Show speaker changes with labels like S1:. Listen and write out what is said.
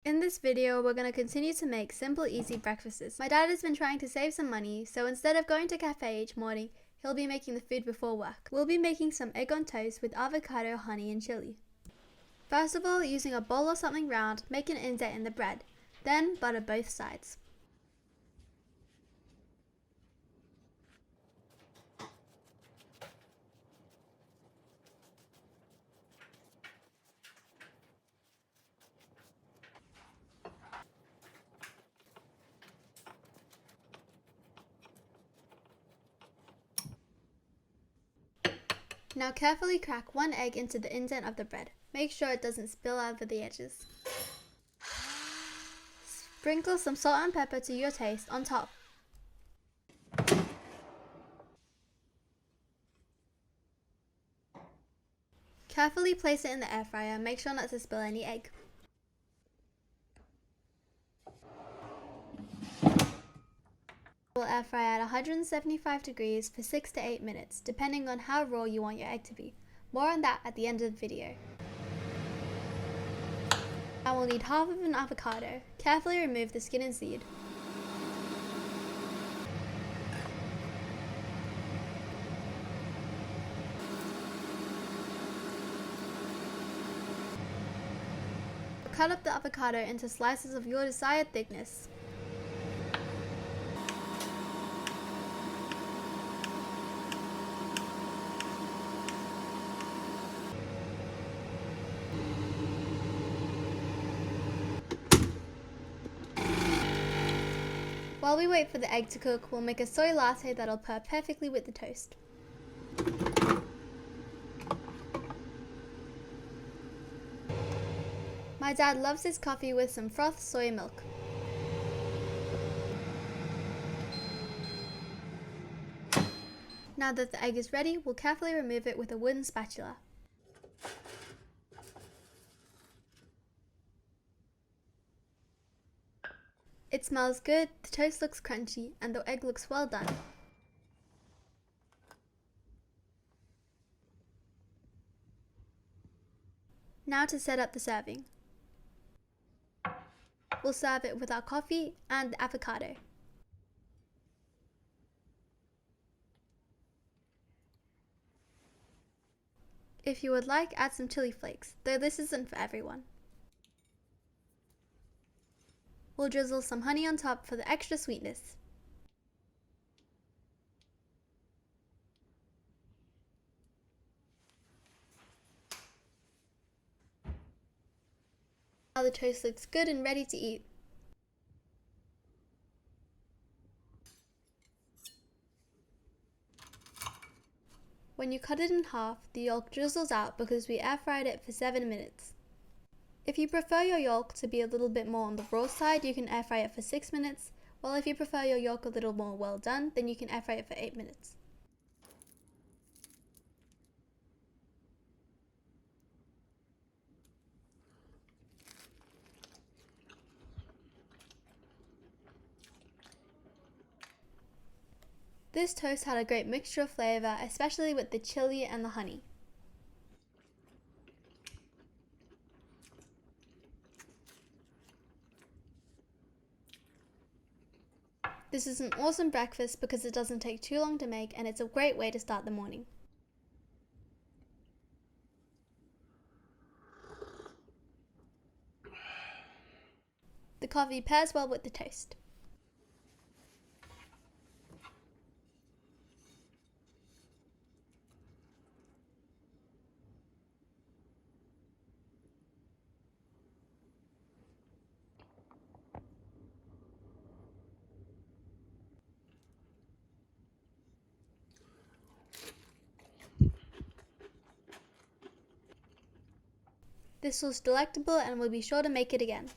S1: In this video, we're going to continue to make simple, easy breakfasts. My dad has been trying to save some money, so instead of going to a cafe each morning, he'll be making the food before work. We'll be making some egg on toast with avocado, honey, and chili. First of all, using a bowl or something round, make an indent in the bread. Then, butter both sides. Now carefully crack one egg into the indent of the bread. Make sure it doesn't spill over the edges. Sprinkle some salt and pepper to your taste on top. Carefully place it in the air fryer. Make sure not to spill any egg. We'll air fry at 175 degrees for 6 to 8 minutes, depending on how raw you want your egg to be. More on that at the end of the video. Now we'll need half of an avocado. Carefully remove the skin and seed. Cut up the avocado into slices of your desired thickness. While we wait for the egg to cook, we'll make a soy latte that'll pair perfectly with the toast. My dad loves his coffee with some frothed soy milk. Now that the egg is ready, we'll carefully remove it with a wooden spatula. It smells good, the toast looks crunchy, and the egg looks well done. Now to set up the serving. We'll serve it with our coffee and the avocado. If you would like, add some chili flakes, though this isn't for everyone. We'll drizzle some honey on top for the extra sweetness. Now the toast looks good and ready to eat. When you cut it in half, the yolk drizzles out because we air fried it for 7 minutes. If you prefer your yolk to be a little bit more on the raw side, you can air fry it for 6 minutes, while if you prefer your yolk a little more well done, then you can air fry it for 8 minutes. This toast had a great mixture of flavor, especially with the chili and the honey. This is an awesome breakfast because it doesn't take too long to make and it's a great way to start the morning. The coffee pairs well with the toast. This was delectable and we'll be sure to make it again.